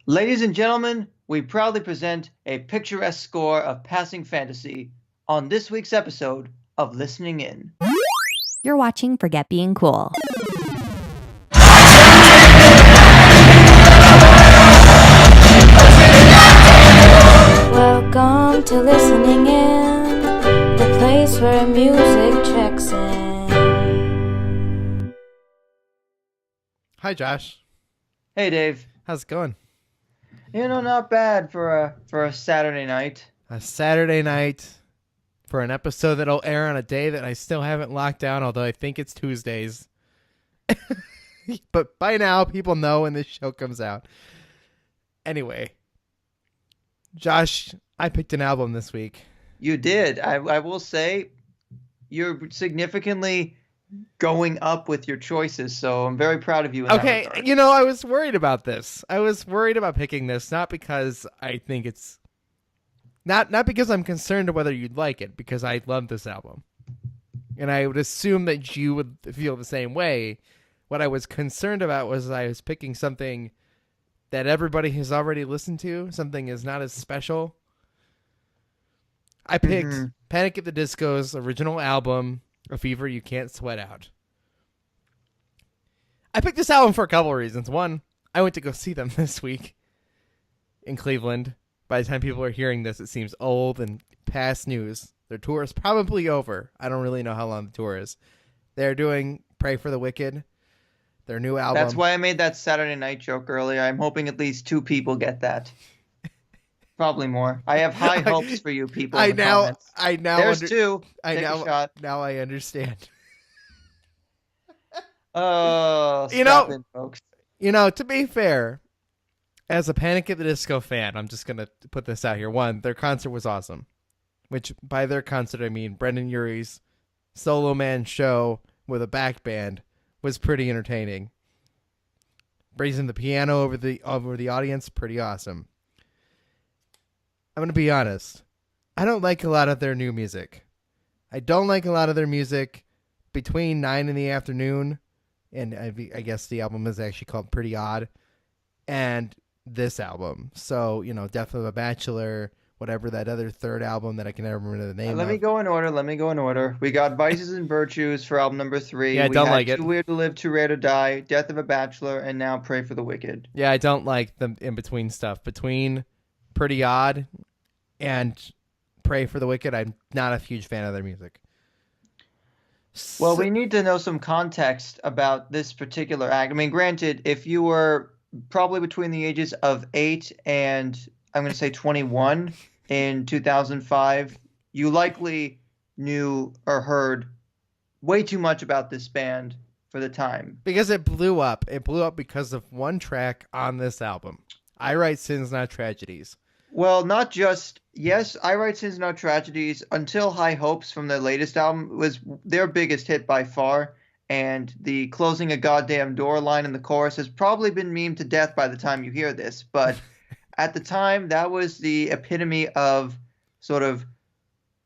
Ladies and gentlemen, we proudly present a picturesque score of passing fantasy on this week's episode of Listening In. You're watching Forget Being Cool. Welcome to Listening In, the place where music checks in. Hi, Josh. Hey, Dave. How's it going? Not bad for a Saturday night. A Saturday night for an episode that'll air on a day that I still haven't locked down, although I think it's Tuesdays. But by now, people know when this show comes out. Anyway, Josh, I picked an album this week. You did. I will say you're significantly going up with your choices, so I'm very proud of you in that regard. I was worried about this. I was worried about picking this, not because I think it's... Not because I'm concerned whether you'd like it, because I love this album. And I would assume that you would feel the same way. What I was concerned about was I was picking something that everybody has already listened to, something is not as special. I picked Panic at the Disco's original album, A Fever You Can't Sweat Out. I picked this album for a couple of reasons. One, I went to go see them this week in Cleveland. By the time people are hearing this, it seems old and past news. Their tour is probably over. I don't really know how long the tour is. They're doing Pray for the Wicked, their new album. That's why I made that Saturday night joke earlier. I'm hoping at least 2 people get that. Probably more. I have high hopes for you people. Comments. There's 2. Take a shot. Now I understand. Oh, stop it, folks. To be fair, as a Panic at the Disco fan, I'm just going to put this out here. One, their concert was awesome. Which, by their concert, I mean Brendan Urie's solo man show with a back band was pretty entertaining. Raising the piano over the audience, pretty awesome. I'm going to be honest. I don't like a lot of their new music. I don't like a lot of their music between 9 in the afternoon, and I guess the album is actually called Pretty Odd, and this album. So, Death of a Bachelor, whatever that other third album that I can never remember the name of. Let me go in order. We got Vices and Virtues for album number 3. Yeah, I don't like it. Too Weird to Live, Too Rare to Die, Death of a Bachelor, and now Pray for the Wicked. Yeah, I don't like the in-between stuff. Between Pretty Odd and Pray for the Wicked, I'm not a huge fan of their music. Well, we need to know some context about this particular act. I mean, granted, if you were probably between the ages of 8 and, I'm going to say 21 in 2005, you likely knew or heard way too much about this band for the time. Because it blew up. It blew up because of one track on this album. I Write Sins, Not Tragedies. Well, not just, yes, I Write Sins, Not Tragedies, Until High Hopes from their latest album was their biggest hit by far. And the Closing a Goddamn Door line in the chorus has probably been memed to death by the time you hear this. But at the time, that was the epitome of sort of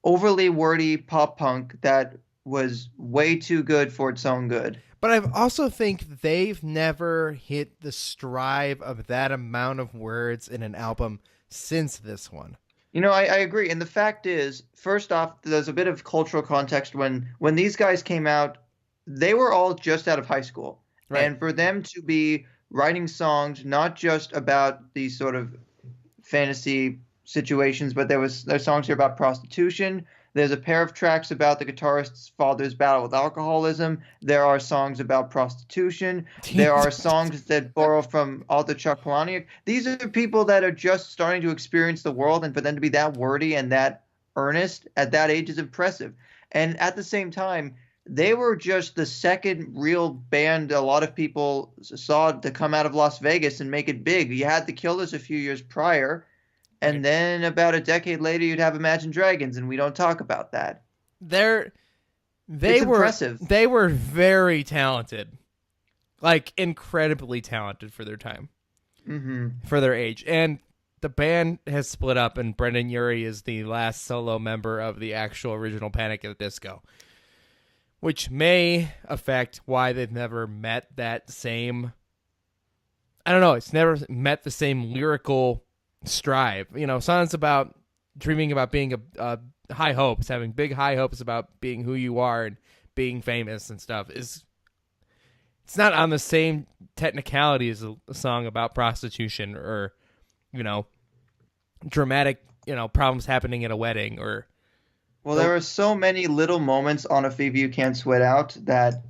overly wordy pop punk that was way too good for its own good. But I also think they've never hit the strive of that amount of words in an album since this one. I agree. And the fact is, first off, there's a bit of cultural context. When these guys came out, they were all just out of high school. Right. And for them to be writing songs not just about these sort of fantasy situations, but there's songs here about prostitution. There's a pair of tracks about the guitarist's father's battle with alcoholism. There are songs about prostitution. There are songs that borrow from author Chuck Palahniuk. These are people that are just starting to experience the world, and for them to be that wordy and that earnest at that age is impressive. And at the same time, they were just the second real band a lot of people saw to come out of Las Vegas and make it big. You had the Killers a few years prior, and then about a decade later, you'd have Imagine Dragons, and we don't talk about that. They It's were impressive. They were very talented, like incredibly talented for their time, for their age. And the band has split up, and Brendan Urie is the last solo member of the actual original Panic at the Disco, which may affect why they've never met that same I don't know, it's never met the same lyrical strive. You know, songs about dreaming about being a high hopes, having big high hopes about being who you are and being famous and stuff it's not on the same technicality as a song about prostitution or, you know, dramatic, you know, problems happening at a wedding or. Well, there are so many little moments on A Fever You Can't Sweat Out that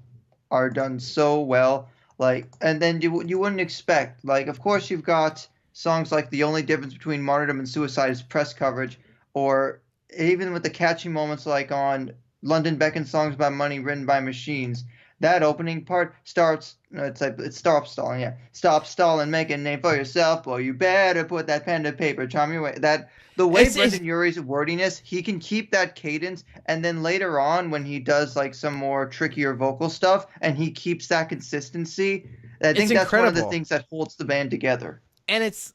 are done so well. Like, and then you wouldn't expect. Like, of course, you've got songs like The Only Difference Between Martyrdom and Suicide is press coverage, or even with the catchy moments like on London Beckon Songs About Money Written by Machines. That opening part starts. It stops stalling. Yeah, stop stalling, make a name for yourself, boy. You better put that pen to paper, charm your way. That the way Brendan Urie's wordiness, he can keep that cadence, and then later on when he does like some more trickier vocal stuff, and he keeps that consistency. I think that's one of the things that holds the band together. And it's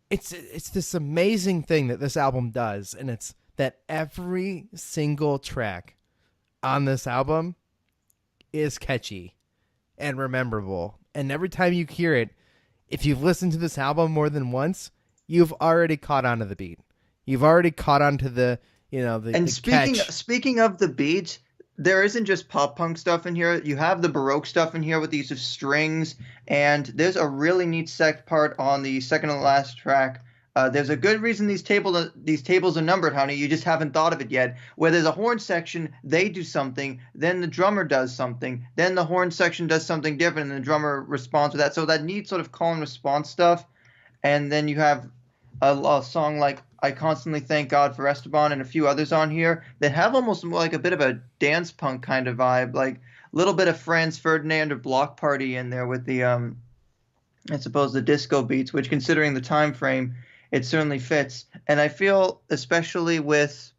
this amazing thing that this album does, and it's that every single track on this album is catchy and rememberable. And every time you hear it, if you've listened to this album more than once, you've already caught on to the beat. You've already caught on to the, you know, the And the speaking of the beat, there isn't just pop punk stuff in here. You have the Baroque stuff in here with the use of strings, and there's a really neat part on the second to last track. There's a good reason these tables are numbered, honey. You just haven't thought of it yet. Where there's a horn section, they do something, then the drummer does something, then the horn section does something different, and the drummer responds to that. So that neat sort of call and response stuff. And then you have a song like I Constantly Thank God for Esteban and a few others on here that have almost more like a bit of a dance punk kind of vibe, like a little bit of Franz Ferdinand or Block Party in there with the I suppose the disco beats, which considering the time frame, it certainly fits. And I feel, especially with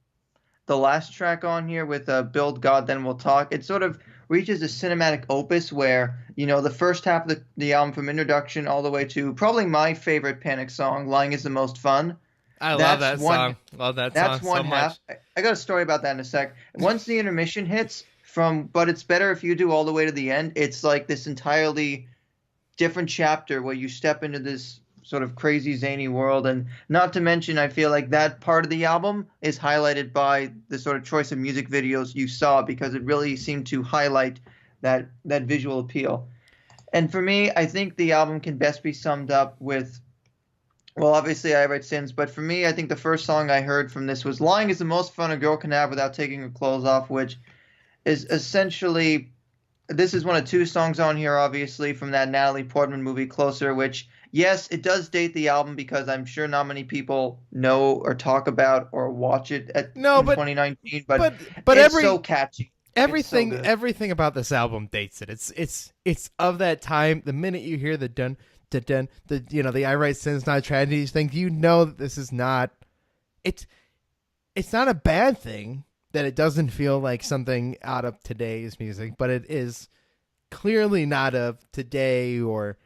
the last track on here with Build God, Then We'll Talk, it sort of reaches a cinematic opus where, you know, the first half of the album from introduction all the way to probably my favorite Panic song, Lying is the Most Fun. I love that song. Love that song so much. I got a story about that in a sec. Once the intermission hits But It's Better If You Do all the way to the end, it's like this entirely different chapter where you step into this sort of crazy zany world. And not to mention, I feel like that part of the album is highlighted by the sort of choice of music videos you saw, because it really seemed to highlight that visual appeal. And for me, I think the album can best be summed up with, well, obviously I Write Sins, but for me, I think the first song I heard from this was Lying is the Most Fun a Girl Can Have Without Taking Her Clothes Off, which is essentially, this is one of two songs on here, obviously, from that Natalie Portman movie Closer, which, yes, it does date the album because I'm sure not many people know or talk about or watch it in 2019, but it's so catchy. Everything about this album dates it. It's of that time. The minute you hear the dun dun dun, the I Write Sins Not Tragedies thing, you know that this is not. It's not a bad thing that it doesn't feel like something out of today's music, but it is clearly not of today, or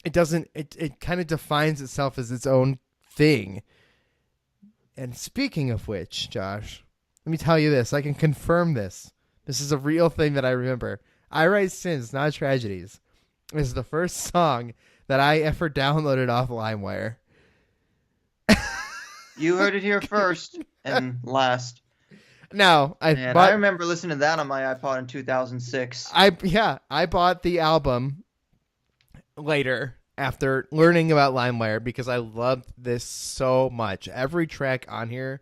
it doesn't. It kind of defines itself as its own thing. And speaking of which, Josh, let me tell you this. I can confirm this. This is a real thing that I remember. I Write Sins, Not Tragedies is the first song that I ever downloaded off LimeWire. You heard it here first and last. No, I remember listening to that on my iPod in 2006. I bought the album later after learning about LimeWire because I loved this so much. Every track on here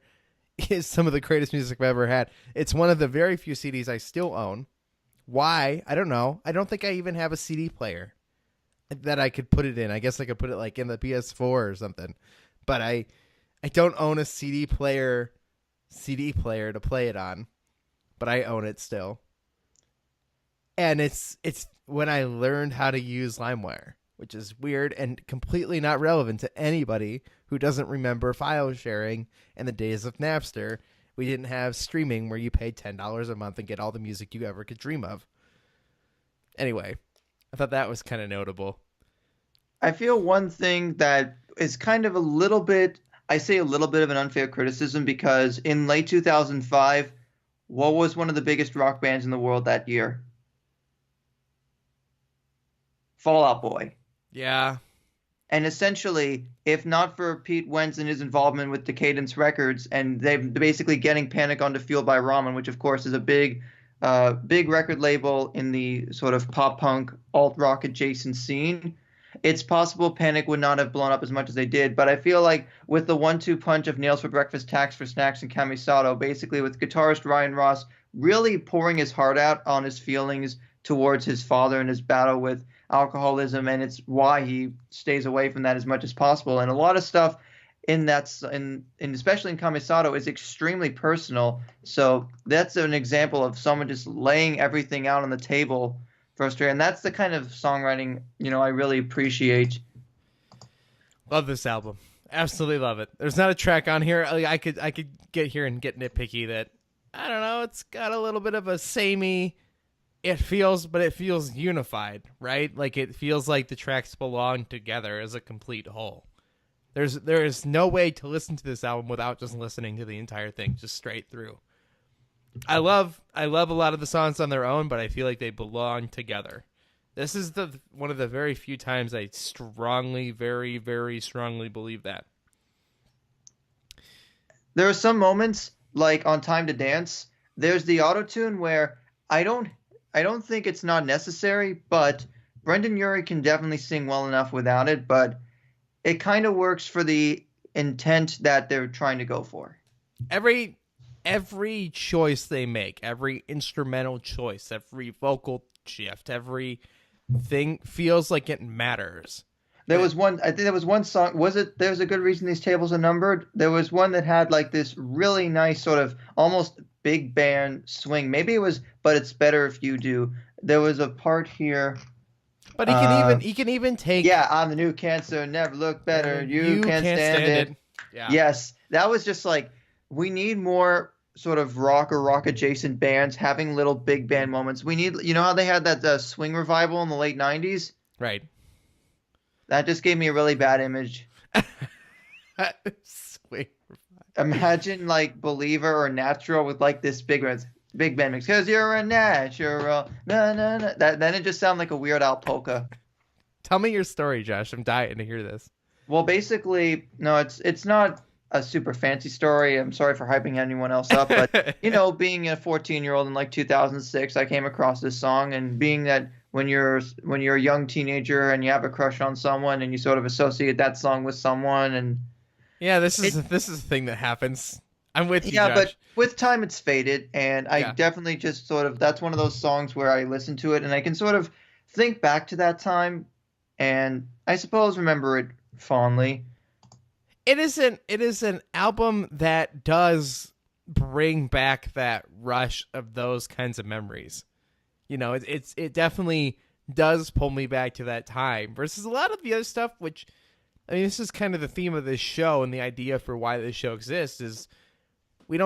is some of the greatest music I've ever had. It's one of the very few CDs I still own. Why? I don't know. I don't think I even have a CD player that I could put it in. I guess I could put it like in the PS4 or something. But I don't own a CD player to play it on. But I own it still. And it's when I learned how to use LimeWire, which is weird and completely not relevant to anybody who doesn't remember file sharing in the days of Napster. We didn't have streaming where you paid $10 a month and get all the music you ever could dream of. Anyway, I thought that was kind of notable. I feel one thing that is kind of a little bit of an unfair criticism, because in late 2005, what was one of the biggest rock bands in the world that year? Fall Out Boy. Yeah. And essentially, if not for Pete Wentz and his involvement with Decadence Records, and they're basically getting Panic onto Fueled by Ramen, which of course is a big record label in the sort of pop punk alt rock adjacent scene, it's possible Panic would not have blown up as much as they did. But I feel like with the 1-2 punch of Nails for Breakfast, Tax for Snacks, and Camisato, basically with guitarist Ryan Ross really pouring his heart out on his feelings towards his father and his battle with alcoholism, and it's why he stays away from that as much as possible. And a lot of stuff in especially in Kamisato is extremely personal. So that's an example of someone just laying everything out on the table for Australia. And that's the kind of songwriting, I really appreciate. Love this album. Absolutely love it. There's not a track on here. I could get here and get nitpicky that, I don't know, it's got a little bit of a samey. It feels unified, right? Like it feels like the tracks belong together as a complete whole. There is no way to listen to this album without just listening to the entire thing, just straight through. I love a lot of the songs on their own, but I feel like they belong together. This is one of the very few times I strongly, very, very strongly believe that. There are some moments, like on Time to Dance, there's the auto-tune where I don't think it's not necessary, but Brendan Urie can definitely sing well enough without it, but it kind of works for the intent that they're trying to go for. Every choice they make, every instrumental choice, every vocal shift, every thing feels like it matters. I think there was one song, There's a Good Reason These Tables Are Numbered? There was one that had like this really nice sort of almost big band swing. Maybe it was But It's Better If You Do. There was a part here. But he can even take. Yeah, I'm the new cancer, never look better. You can't stand it. Yeah. Yes, that was just like, we need more sort of rock or rock adjacent bands having little big band moments. We need, how they had that swing revival in the late 90s? Right. That just gave me a really bad image. Swing revival. Imagine like Believer or Natural with like this big band mix. Because you're a natural. Na, na, na. Then it just sounded like a Weird Al polka. Tell me your story, Josh. I'm dying to hear this. Well, basically, no, it's not a super fancy story. I'm sorry for hyping anyone else up, but being a 14-year-old in like 2006, I came across this song, and being that when you're a young teenager and you have a crush on someone and you sort of associate that song with someone, and yeah, this is a thing that happens. I'm with you, yeah, Josh. but with time it's faded, and I definitely just sort of, that's one of those songs where I listen to it and I can sort of think back to that time, and I suppose remember it fondly. It is an album that does bring back that rush of those kinds of memories. It definitely does pull me back to that time versus a lot of the other stuff, which, I mean, this is kind of the theme of this show, and the idea for why this show exists is we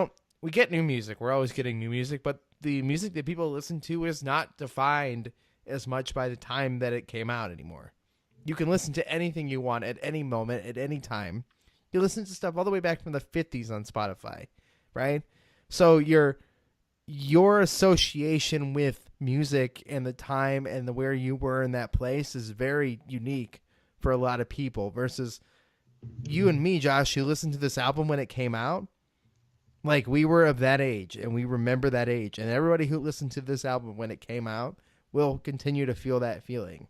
get new music. We're always getting new music, but the music that people listen to is not defined as much by the time that it came out anymore. You can listen to anything you want at any moment, at any time. You listen to stuff all the way back from the 50s on Spotify, right? So your association with music and the time and where you were in that place is very unique for a lot of people versus you and me, Josh, who listened to this album when it came out. Like, we were of that age and we remember that age, and everybody who listened to this album when it came out will continue to feel that feeling.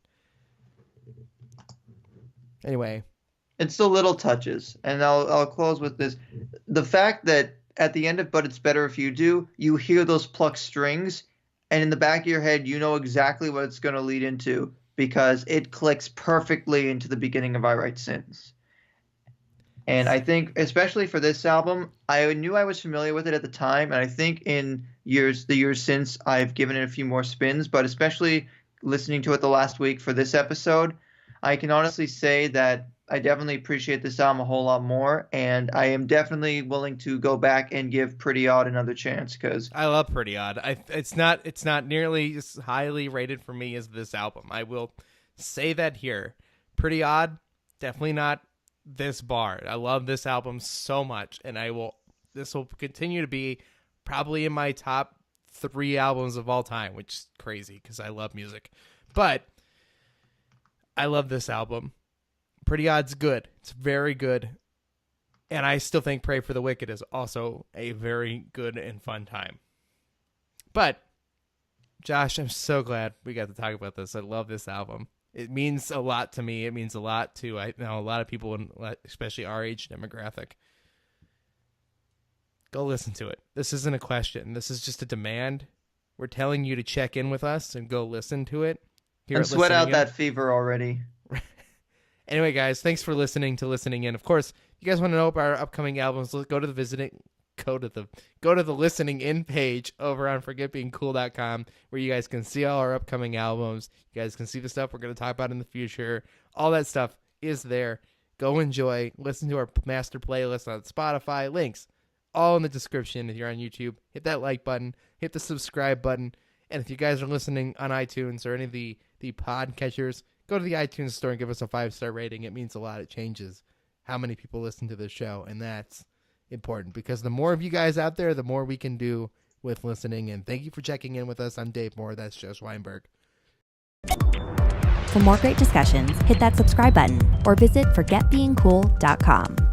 Anyway, it's the little touches, and I'll close with this. The fact that at the end of But It's Better If You Do, you hear those plucked strings, and in the back of your head, you know exactly what it's going to lead into because it clicks perfectly into the beginning of I Write Sins. And I think, especially for this album, I knew I was familiar with it at the time, and I think in the years since, I've given it a few more spins, but especially listening to it the last week for this episode, I can honestly say that I definitely appreciate this album a whole lot more, and I am definitely willing to go back and give Pretty Odd another chance because I love Pretty Odd. It's not nearly as highly rated for me as this album. I will say that here. Pretty Odd, definitely not this bar. I love this album so much, and this will continue to be probably in my top 3 albums of all time, which is crazy because I love music. But I love this album. Pretty Odd's good. It's very good. And I still think Pray for the Wicked is also a very good and fun time. But, Josh, I'm so glad we got to talk about this. I love this album. It means a lot to me. It means a lot to, I know, a lot of people, especially our age demographic. Go listen to it. This isn't a question. This is just a demand. We're telling you to check in with us and go listen to it. And sweat out that fever already. Anyway, guys, thanks for listening in. Of course, if you guys want to know about our upcoming albums, go to the listening in page over on forgetbeingcool.com, where you guys can see all our upcoming albums. You guys can see the stuff we're going to talk about in the future. All that stuff is there. Go enjoy. Listen to our master playlist on Spotify. Links all in the description. If you're on YouTube, hit that like button, hit the subscribe button. And if you guys are listening on iTunes or any of the podcatchers, go to the iTunes store and give us a 5-star rating. It means a lot. It changes how many people listen to this show, and that's important because the more of you guys out there, the more we can do with listening. And thank you for checking in with us. I'm Dave Moore. That's Josh Weinberg. For more great discussions, hit that subscribe button or visit forgetbeingcool.com.